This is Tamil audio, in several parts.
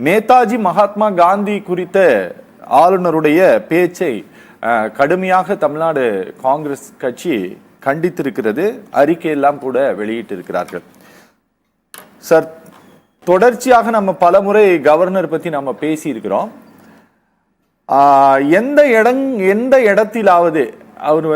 நேதாஜி மகாத்மா காந்தி குறித்த ஆளுநருடைய பேச்சை கடுமையாக தமிழ்நாடு காங்கிரஸ் கட்சி கண்டித்திருக்கிறது. அறிக்கையெல்லாம் கூட வெளியிட்டிருக்கிறார்கள். சார், தொடர்ச்சியாக நம்ம பலமுறை கவர்னர் பத்தி நம்ம பேசி இருக்கிறோம். எந்த இடத்திலாவது அவர்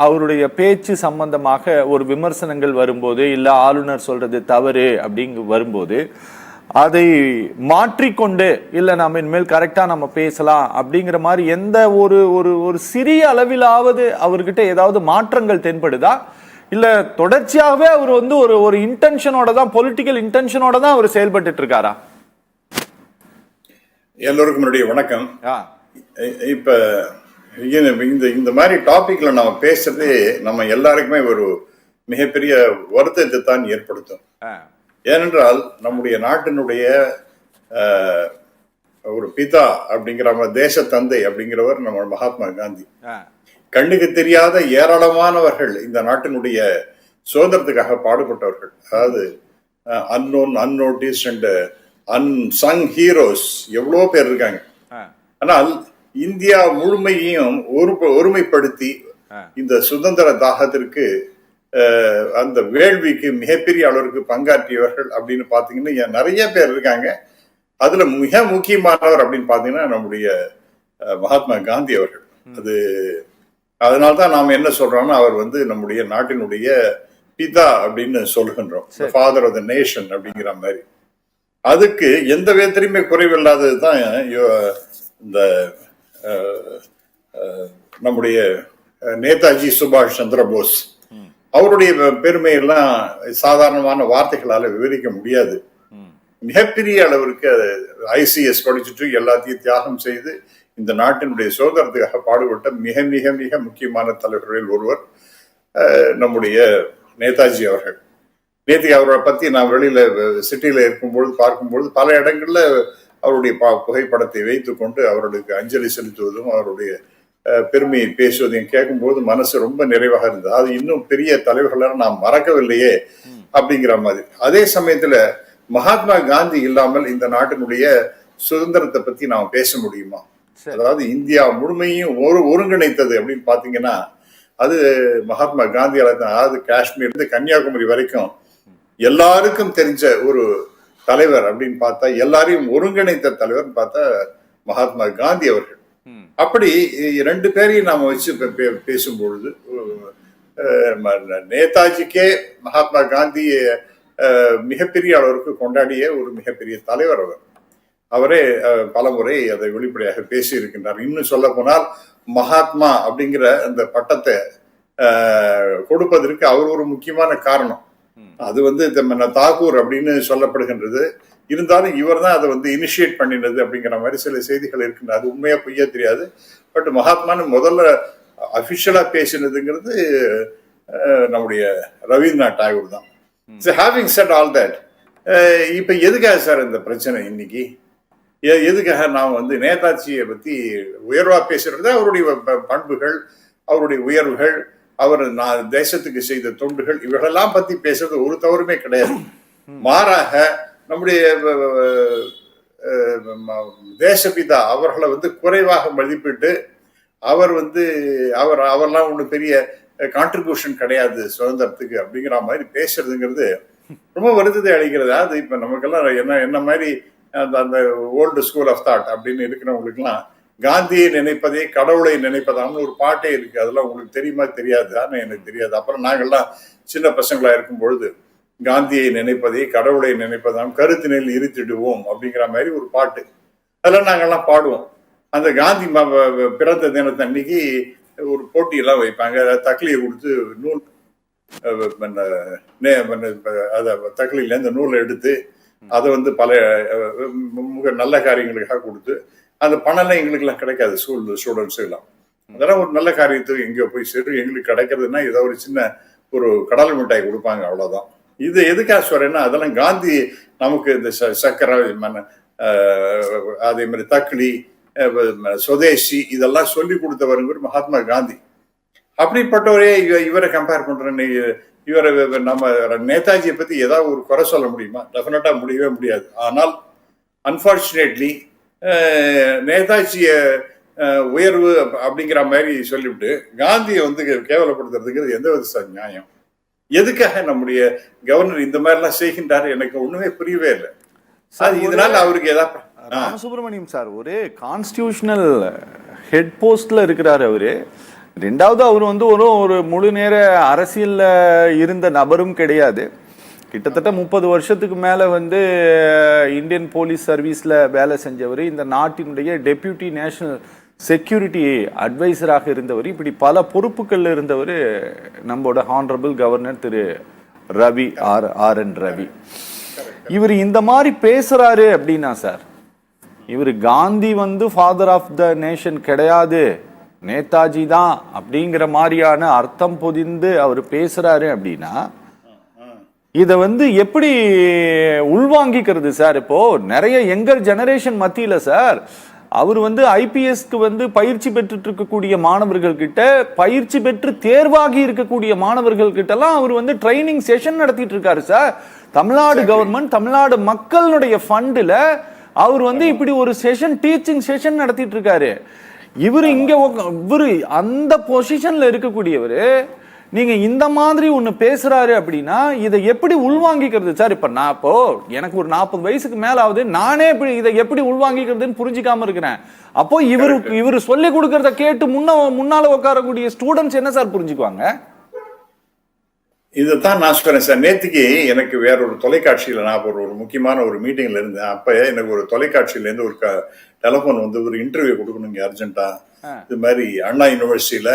அவருடைய பேச்சு சம்பந்தமாக ஒரு விமர்சனங்கள் வரும்போது, இல்ல ஆளுநர் சொல்றது தவறு அப்படிங்க வரும்போது அதை மாற்றிக்கொண்டு இல்ல நம்ம இனிமேல் கரெக்டா நம்ம பேசலாம் அப்படிங்கிற மாதிரி எந்த ஒரு ஒரு சிறிய அளவிலாவது அவர்கிட்ட ஏதாவது மாற்றங்கள் தென்படுதா? இல்ல தொடர்ச்சியாகவே அவர் ஒரு இன்டென்ஷனோட தான், பொலிட்டிக்கல் இன்டென்ஷனோட தான் அவர் செயல்பட்டு இருக்காரா? எல்லோருக்கும் என்னுடைய வணக்கம். இப்ப இந்த மாதிரி டாபிக்ல நம்ம பேசுறது நம்ம எல்லாருக்குமே ஒரு மிகப்பெரிய வருத்தத்தை தான் ஏற்படுத்தும். ஏனென்றால் நம்முடைய நாட்டினுடைய ஒரு பிதா அப்படிங்கிற தேச தந்தை அப்படிங்கிறவர் நம்ம மகாத்மா காந்தி. கண்ணுக்கு தெரியாத ஏராளமானவர்கள் இந்த நாட்டினுடைய சுதந்திரத்துக்காக பாடுபட்டவர்கள். அதாவது அன்னோன், அன்னோட்டிஸ் அண்ட் அன்சங் ஹீரோஸ் எவ்வளோ பேர் இருக்காங்க. ஆனால் இந்தியா முழுமையையும் ஒருமைப்படுத்தி இந்த சுதந்திர தாகத்திற்கு, அந்த வேள்விக்கு மிகப்பெரிய அளவிற்கு பங்காற்றியவர்கள் அப்படின்னு பாத்தீங்கன்னா நிறைய பேர் இருக்காங்க. அதுல மிக முக்கியமானவர் அப்படின்னு பாத்தீங்கன்னா நம்முடைய மகாத்மா காந்தி அவர்கள். அதனால்தான் நாம என்ன சொல்றோம்னா, அவர் நம்முடைய நாட்டினுடைய பிதா அப்படின்னு சொல்கின்றோம், ஃபாதர் ஆஃப் த நேஷன் அப்படிங்கிற மாதிரி. அதுக்கு எந்த விதத்திலுமே குறைவில்லாததுதான் இந்த நம்முடைய நேதாஜி சுபாஷ் சந்திர போஸ். அவருடைய பெருமையெல்லாம் சாதாரணமான வார்த்தைகளால விவரிக்க முடியாது. மிகப்பெரிய அளவிற்கு ICS படிச்சுட்டு எல்லாத்தையும் தியாகம் செய்து இந்த நாட்டினுடைய சுதந்திரத்துக்காக பாடுபட்ட மிக மிக மிக முக்கியமான தலைவர்களில் ஒருவர் நம்முடைய நேதாஜி அவர்கள். நேற்று அவரை பத்தி நான் வெளியில சிட்டியில இருக்கும்பொழுது பார்க்கும்பொழுது பல இடங்கள்ல அவருடைய புகைப்படத்தை வைத்துக் கொண்டு அவர்களுக்கு அஞ்சலி செலுத்துவதும் அவருடைய பெருமையை பேசுவதையும் கேட்கும்போது மனசு ரொம்ப நிறைவாக இருந்தது. அது இன்னும் பெரிய தலைவர்களாக நாம் மறக்கவில்லையே அப்படிங்கிற மாதிரி. அதே சமயத்துல மகாத்மா காந்தி இல்லாமல் இந்த நாட்டினுடைய சுதந்திரத்தை பத்தி நாம் பேச முடியுமா? அதாவது இந்தியா முழுமையும் ஒருங்கிணைத்தது அப்படின்னு பாத்தீங்கன்னா அது மகாத்மா காந்தியால தான். அதாவது காஷ்மீர்ல கன்னியாகுமரி வரைக்கும் எல்லாருக்கும் தெரிஞ்ச ஒரு தலைவர் அப்படின்னு பார்த்தா, எல்லாரையும் ஒருங்கிணைத்த தலைவர் பார்த்தா மகாத்மா காந்தி அவர்கள். அப்படி ரெண்டு பேரையும் நாம வச்சு பேசும்பொழுது நேதாஜிக்கே மகாத்மா காந்தி மிகப்பெரிய அளவிற்கு கொண்டாடிய ஒரு மிகப்பெரிய தலைவர் அவர். அவரே பலமுறை அதை வெளிப்படையாக பேசி இருக்கின்றார். இன்னும் சொல்ல போனால் மகாத்மா அப்படிங்கிற அந்த பட்டத்தை கொடுப்பதற்கு அவர் ஒரு முக்கியமான காரணம். அது தாக்கூர் அப்படின்னு சொல்லப்படுகின்றது. இருந்தாலும் இவர் தான் அதை இனிஷியேட் பண்ணினது அப்படிங்கிற மாதிரி சில செய்திகள் இருக்கின்றது. அது உண்மையா பொய்யா தெரியாது. பட் மகாத்மான்னு முதல்ல அபிஷியலா பேசினதுங்கிறது நம்முடைய ரவீந்திரநாத் டாகூர் தான். ஹேவிங் செட் ஆல் தட், இப்ப எதுக்காக சார் இந்த பிரச்சனை இன்னைக்கு? எதுக்காக நாம் நேதாஜியை பத்தி உயர்வா பேசுறது? அவருடைய பண்புகள், அவருடைய உயர்வுகள், அவர் தேசத்துக்கு செய்த தொண்டுகள், இவர்களெல்லாம் பத்தி பேசுறது ஒரு தவறுமே கிடையாது. மாறாக நம்முடைய தேசபிதா அவர்களை குறைவாக மதிப்பிட்டு அவர்லாம் ஒண்ணு பெரிய கான்ட்ரிபியூஷன் கிடையாது சுதந்திரத்துக்கு அப்படிங்கிற மாதிரி பேசுறதுங்கிறது ரொம்ப வருத்தத்தை அளிக்கிறது. அது இப்ப நமக்கெல்லாம் என்ன மாதிரி அந்த ஓல்டு ஸ்கூல் ஆஃப் தாட் அப்படின்னு இருக்கிறவங்களுக்கு எல்லாம் காந்தியை நினைப்பதே கடவுளை நினைப்பதான்னு ஒரு பாட்டே இருக்கு. அதெல்லாம் உங்களுக்கு தெரியுமா தெரியாது? ஆனா எனக்கு தெரியாது. அப்புறம் நாங்கள்லாம் சின்ன பசங்களா இருக்கும் பொழுது காந்தியை நினைப்பதே கடவுளை நினைப்பதாம் கருத்தினில் இருத்திடுவோம் அப்படிங்கிற மாதிரி ஒரு பாட்டு அதெல்லாம் நாங்கெல்லாம் பாடுவோம். அந்த காந்தி பிறந்த தினத்தை அன்னைக்கு ஒரு போட்டியெல்லாம் வைப்பாங்க. தக்லியை கொடுத்து நூல் தக்லியில இந்த நூலை எடுத்து அதை பல நல்ல காரியங்களுக்காக கொடுத்து, அந்த பணம்லாம் எங்களுக்கெல்லாம் கிடைக்காது. ஸ்டூடெண்ட்ஸ் எல்லாம் அதெல்லாம் ஒரு நல்ல காரியத்துக்கு எங்கேயோ போய் சேரும். எங்களுக்கு கிடைக்கிறதுனா ஏதோ ஒரு சின்ன ஒரு கடல் மிட்டாய் கொடுப்பாங்க, அவ்வளவுதான். இது எதுக்காக சொல்றேன்னா, அதெல்லாம் காந்தி நமக்கு இந்த சக்கரை, அதே மாதிரி தக்லி, சுதேசி இதெல்லாம் சொல்லி கொடுத்தவருங்கிற மகாத்மா காந்தி. அப்படிப்பட்டவரே இவரை கம்பேர் பண்றேன்னு இவரை நம்ம நேதாஜியை பத்தி ஏதாவது ஒரு குறை சொல்ல முடியுமா? டெஃபினட்டா முடியவே முடியாது. ஆனால் அன்பார்ச்சுனேட்லி நேதாஜிய உயர்வு அப்படிங்கிற மாதிரி சொல்லிவிட்டு காந்தியை வந்து கேவலப்படுத்துறதுங்கிறது எந்த வித நியாயம்? எதுக்காக நம்முடைய கவர்னர் இந்த மாதிரி எல்லாம் செய்கின்றாரு? எனக்கு ஒண்ணுமே புரியவே இல்லை. இதனால அவருக்கு ஏதாவது ராமசுப்ரமணியம் சார் ஒரு கான்ஸ்டிடியூஷனல் ஹெட் போஸ்ட்ல இருக்கிறாரு அவரு. ரெண்டாவது அவர் வந்து ஒரு முழு நேர அரசியல்ல இருந்த நபரும் கிடையாது. கிட்டத்தட்ட 30 வருஷத்துக்கு மேல வந்து இந்தியன் போலீஸ் சர்வீஸ்ல வேலை செஞ்சவர், இந்த நாட்டினுடைய டெப்யூட்டி நேஷனல் செக்யூரிட்டி அட்வைசராக இருந்தவர், இப்படி பல பொறுப்புகள்ல இருந்தவர் நம்மளோட ஹானரபிள் கவர்னர் திரு ரவி ஆர்.என். ரவி. இவர் இந்த மாதிரி பேசுறாரு அப்படின்னா சார், இவர் காந்தி வந்து ஃபாதர் ஆஃப் த நேஷன் கிடையாது, நேதாஜி தான் அப்படிங்கிற மாதிரியான அர்த்தம் பொதிந்து அவர் பேசுறாரு அப்படின்னா இதை வந்து எப்படி உள்வாங்கிக்கிறது சார்? இப்போ நிறைய யங்கர் ஜெனரேஷன் மத்தியில சார் அவர் வந்து ஐபிஎஸ்க்கு வந்து பயிற்சி பெற்றுட்டு இருக்கக்கூடிய மாணவர்கள் கிட்ட, பயிற்சி பெற்று தேர்வாகி இருக்கக்கூடிய மாணவர்கள் கிட்ட எல்லாம் அவர் வந்து ட்ரைனிங் செஷன் நடத்திட்டு இருக்காரு சார். தமிழ்நாடு கவர்மெண்ட், தமிழ்நாடு மக்களுடைய ஃபண்டுல அவர் வந்து இப்படி ஒரு செஷன், டீச்சிங் செஷன் நடத்திட்டு இருக்காரு. இவரு அந்த பொசிஷன்ல இருக்கக்கூடியவர் நீங்க இந்த மாதிரி ஒண்ணு பேசுறாரு அப்படின்னா இதை எப்படி உள்வாங்கிக்கிறது சார்? இப்ப நான் இப்போ எனக்கு ஒரு 40 வயசுக்கு மேல ஆகுது, நானே இதை எப்படி உள்வாங்கிக்கிறதுன்னு புரிஞ்சிக்காம இருக்கிறேன். அப்போ இவரு சொல்லி கொடுக்கறத கேட்டு முன்னால உட்காரக்கூடிய ஸ்டூடெண்ட்ஸ் என்ன சார் புரிஞ்சுக்குவாங்க? இதைத்தான் நான் சொல்றேன் சார். நேற்றுக்கு எனக்கு வேற ஒரு தொலைக்காட்சியில நான் ஒரு முக்கியமான ஒரு மீட்டிங்ல இருந்தேன். அப்ப எனக்கு ஒரு தொலைக்காட்சியில இருந்து ஒரு டெலிபோன் வந்து ஒரு இன்டர்வியூ கொடுக்கணுங்க அர்ஜென்ட்டா. இது மாதிரி அண்ணா யூனிவர்சிட்டியில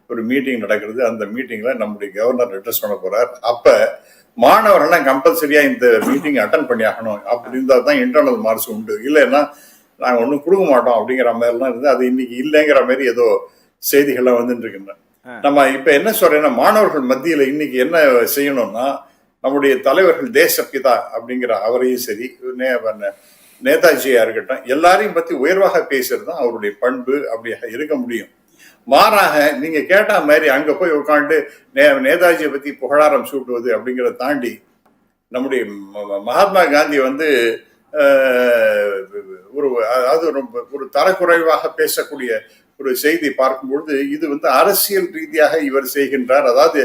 ஒரு மீட்டிங் நடக்கிறது. அந்த மீட்டிங்ல நம்முடைய கவர்னர் அட்ரஸ் பண்ண போறார். அப்ப மாணவர்கள்லாம் கம்பல்சரியா இந்த மீட்டிங் அட்டன் பண்ணி ஆகணும். அப்படி இருந்தா தான் இன்டர்னல் மார்க்ஸ் உண்டு, இல்லைன்னா நாங்க ஒன்றும் கொடுக்க மாட்டோம் அப்படிங்கிற மாதிரிலாம் இருந்து அது இன்னைக்கு இல்லைங்கிற மாதிரி ஏதோ செய்திகள்லாம் வந்துட்டு இருக்கின்றன. நம்ம இப்ப என்ன சொல்றேன்னா, மாணவர்கள் மத்தியில இன்னைக்கு என்ன செய்யணும்னா, நம்முடைய தலைவர்கள் தேசப்பிதா அப்படிங்கிற அவரையும் சரி, நேதாஜியா இருக்கட்டும், எல்லாரையும் பத்தி உயர்வாக பேசுறது தான் அவருடைய பண்பு. அப்படியாக இருக்க முடியும். மாறாக நீங்க கேட்ட மாதிரி அங்க போய் உட்காந்து நேதாஜியை பத்தி புகழாரம் சூட்டுவது அப்படிங்கிறத தாண்டி நம்முடைய மகாத்மா காந்தி வந்து ஒரு தரக்குறைவாக பேசக்கூடிய ஒரு செய்தி பார்க்கும்பொழுது இது வந்து அரசியல் ரீதியாக இவர் செய்கின்றார். அதாவது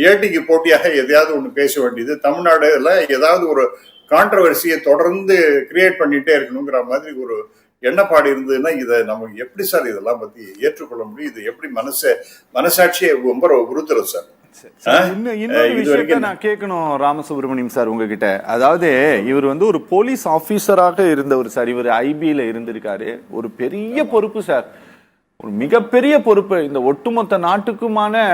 ஏட்டிக்கு போட்டியாக எதையாவது ஒண்ணு பேச வேண்டியது, தமிழ்நாடுல ஏதாவது ஒரு கான்ட்ரவர்சியை தொடர்ந்து கிரியேட் பண்ணிட்டே இருக்கணுங்கிற மாதிரி ஒரு எண்ணப்பாடு இருந்ததுன்னா இதை நம்ம எப்படி சார் இதெல்லாம் பத்தி ஏற்றுக்கொள்ள முடியும்? இது எப்படி மனசாட்சியை ரொம்ப உறுத்துறது சார். நான் கேட்கணும் ராமசுப்ரமணியம் சார் உங்ககிட்ட. அதாவது இவர் வந்து ஒரு போலீஸ் ஆபீசராக இருந்தவர் சார். இவர் ஐபில இருந்திருக்காரு. ஒரு பெரிய பொறுப்பு சார், ஒரு மிகப்பெரிய பொறுப்பு. இந்த ஒட்டுமொத்த நாட்டுக்குமான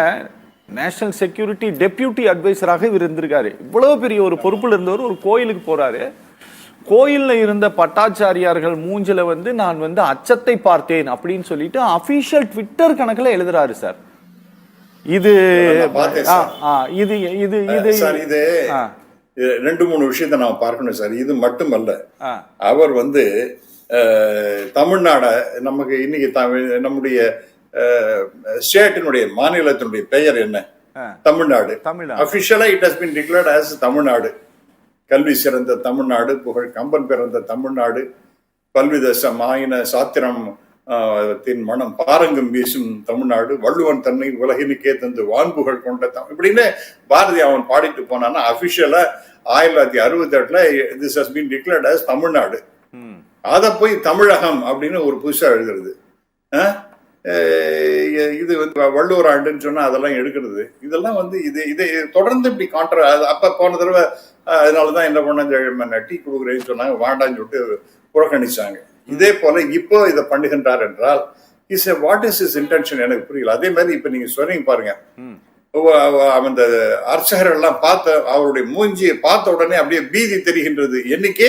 நேஷனல் செக்யூரிட்டி டெப்யூட்டி அட்வைசராக இவர் இருந்திருக்காரு. இவ்வளவு பெரிய ஒரு பொறுப்புல இருந்தவர் ஒரு கோயிலுக்கு போறாரு. கோயில்ல இருந்த பட்டாச்சாரியார்கள் மூஞ்சில வந்து நான் வந்து அச்சத்தை பார்த்தேன் அப்படின்னு சொல்லிட்டு அபிஷியல் ட்விட்டர் கணக்குல எழுதுறாரு சார். இது இது இது இது 2-3 விஷயத்தை நான் பார்க்கணும் சார். இது மட்டுமல்ல, அவர் வந்து தமிழ்நாட நமக்கு இன்னைக்கு நம்முடைய ஸ்டேட்டினுடைய மாநிலத்தினுடைய பெயர் என்ன? Tamil Nadu. Officially it has been declared as Tamil Nadu. கல்வி சிறந்த தமிழ்நாடு, புகழ் கம்பன் பிறந்த தமிழ்நாடு, பல்வித ஆயின சாத்திரம் மனம் பாரங்கம் வீசும் தமிழ்நாடு, வள்ளுவன் தன்னை உலகினுக்கே தந்து வான்புகழ் கொண்ட இப்படின்னு பாரதி அவன் பாடிட்டு போனான்னா அபிஷியலா 1968 this has been declared as Tamil Nadu. அதை போய் தமிழகம் அப்படின்னு ஒரு புதுசா எழுதுறது. இது வந்து வள்ளுவர் ஆண்டுன்னு சொன்னா அதெல்லாம் எடுக்கிறது. இதெல்லாம் வந்து இதை தொடர்ந்து இப்படி அப்ப போன தடவை அதனாலதான் என்ன பண்ண டீ கொடுக்குறேன்னு சொன்னாங்க, வாண்டான்னு சொல்லிட்டு புறக்கணிச்சாங்க. இதே போல இப்போ இதை பண்ணுகின்றார் என்றால் வாட் இஸ் இஸ் இன்டென்ஷன் எனக்கு புரியல. அதே மாதிரி இப்ப நீங்க சொன்னீங்க பாருங்க, அந்த அர்ச்சகர்கள் எல்லாம் பார்த்த அவருடைய மூஞ்சியை பார்த்த உடனே அப்படியே பீதி தெரிகின்றது. என்னைக்கு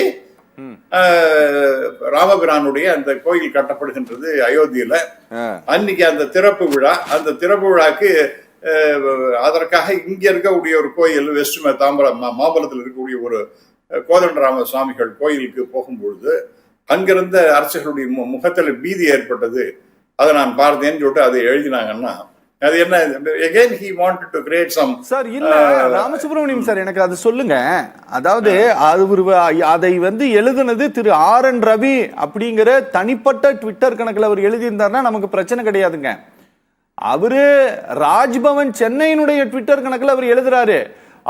ராமபிரானுடைய அந்த கோயில் கட்டப்படுகின்றது அயோத்தியில, அன்னைக்கு அந்த திறப்பு விழா. அந்த திறப்பு விழாக்கு அதற்காக இங்க இருக்கக்கூடிய ஒரு கோயில் வெஸ்ட் மாம்பலத்தில் இருக்கக்கூடிய ஒரு கோதண்டராம சுவாமிகள் கோயிலுக்கு போகும்பொழுது அங்கிருந்த அரசர்களுடைய முகத்துல பீதி ஏற்பட்டது. அதை நான் பார்த்தேன்னு சொல்லிட்டு அதை எழுதினாங்கன்னா அது என்ன again he wanted to create some sir இல்ல ராமசுப்ரமணியம் சார் எனக்கு அது சொல்லுங்க. அதாவது அதை வந்து எழுதுனது திரு RN ரவி அப்படிங்கிற தனிப்பட்ட ட்விட்டர் கணக்குல அவர் எழுதியிருந்தாருன்னா நமக்கு பிரச்சனை கிடையாதுங்க. அவரு ராஜ்பவன் சென்னையினுடைய ட்விட்டர் கணக்குல அவர் எழுதுறாரு.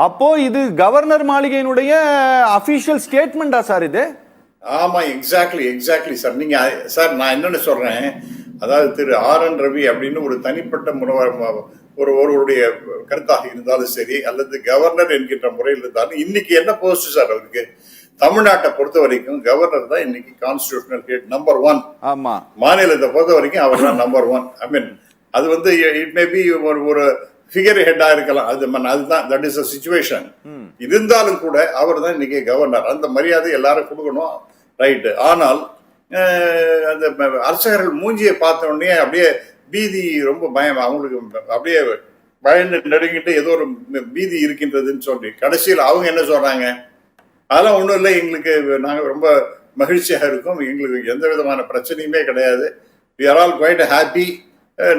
அப்போ இது கவர்னர் மாளிகையினுடைய அபிஷியல் ஸ்டேட்மெண்டா சார் இது? ஆமா, எக்ஸாக்ட்லி சார். நீங்க சார் நான் என்னன்னு சொல்றேன், அதாவது திரு RN ரவி அப்படின்னு ஒரு தனிப்பட்ட ஒருவருடைய கருத்தாக இருந்தாலும் சரி, அல்லது கவர்னர் என்கின்ற முறையில் இருந்தாலும், இன்னைக்கு என்ன போஸ்ட் சார் அவருக்கு? தமிழ்நாட்டை பொறுத்த வரைக்கும் கவர்னர் தான் இன்னைக்கு கான்ஸ்டிடியூஷனல் ஹெட் நம்பர் 1. ஆமா, மாநிலத்தை பொறுத்த வரைக்கும் அவர் தான் நம்பர் 1. ஐ மீன் அது வந்து இட் மே பி ஒரு ஃபிகர் ஹெட்டா இருக்கலாம், அதுதான் தட் இஸ் அ சிச்சுவேஷன். இருந்தாலும் கூட அவர் தான் இன்னைக்கு கவர்னர். அந்த மரியாதை எல்லாரும் கொடுக்கணும், ரைட்டு. ஆனால் அந்த அர்ச்சகர்கள் மூஞ்சியை பார்த்த உடனே அப்படியே பீதி, ரொம்ப பயம் அவங்களுக்கு, அப்படியே பயந்து நடுங்கிட்டு ஏதோ ஒரு பீதி இருக்கின்றதுன்னு சொல்லி கடைசியில் அவங்க என்ன சொல்றாங்க, அதெல்லாம் ஒன்றும் இல்லை, எங்களுக்கு நாங்கள் ரொம்ப மகிழ்ச்சியாக இருக்கோம், எங்களுக்கு எந்த விதமான பிரச்சனையுமே கிடையாது, we are all quite happy,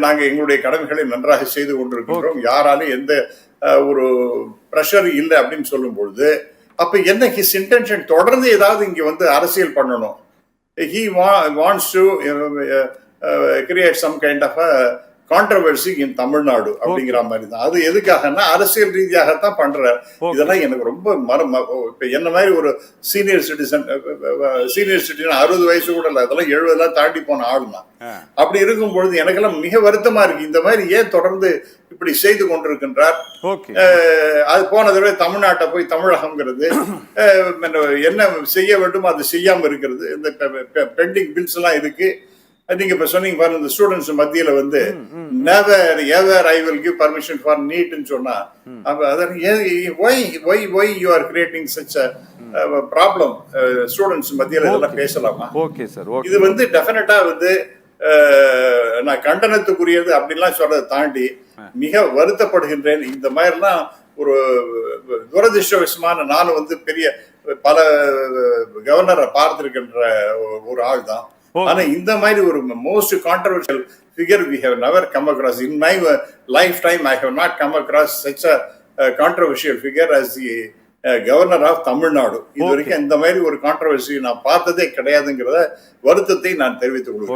நாங்கள் எங்களுடைய கடமைகளை நன்றாக செய்து கொண்டிருக்கின்றோம், யாராலும் எந்த ஒரு ப்ரெஷர் இல்லை அப்படின்னு சொல்லும் பொழுது, அப்ப என்ன ஹிஸ் இன்டென்ஷன்? தொடர்ந்து ஏதாவது இங்க வந்து அரசியல் பண்ணணும். He wants to create some kind of a controversy in Tamil Nadu அப்படிங்கிற மாதிரி தான். அது எதுக்காகனா அரசியல் ரீதியாகத்தான் பண்றாரு. இதெல்லாம் எனக்கு ரொம்ப இப்ப என்ன மாதிரி ஒரு சீனியர் சிட்டிசன் 60 வயசு கூட இல்லை, அதெல்லாம் 70 தாண்டி போன ஆள் தான். அப்படி இருக்கும் பொழுது எனக்கெல்லாம் மிக வருத்தமா இருக்கு, இந்த மாதிரி ஏன் தொடர்ந்து இப்படி செய்து கொண்டிருக்கின்றார். அது போன தடவை தமிழ்நாட்டை போய் தமிழகம்ங்கிறது என்ன செய்ய வேண்டும் அது செய்யாம இருக்கிறது, இந்த பெண்டிங் பில்ஸ் எல்லாம் இருக்கு. நீங்க இப்ப சொன்னீங்க பாருங்க, இந்த ஸ்டூடெண்ட்ஸ் மத்தியில வந்து never ever I will give permission for NEET ன்னு சொன்னா, why you are creating such a problem students மத்தியில இதெல்லாம் பேசலாமா? ஓகே சார், இது வந்து டெஃபினட்டா வந்து நான் கண்டனத்துக்குரியது அப்படின்லாம் சொல்றதை தாண்டி மிக வருத்தப்படுகின்றேன். இந்த மாதிரிலாம் ஒரு துரதிருஷ்டவசமான, நானும் வந்து பெரிய பல கவர்னரை பார்த்திருக்கின்ற ஒரு ஆள் தான். ஆனா இந்த மாதிரி ஒரு most controversial figure we have never come across in my lifetime. I have not come across such a controversial figure as the governor of Tamil Nadu. இது வரைக்கும் இந்த மாதிரி ஒரு கான்ட்ரோவர்சி நான் பார்த்ததே கிடையாதுங்கிறத வருத்தத்தை நான் தெரிவித்துக் கொள்கிறேன்.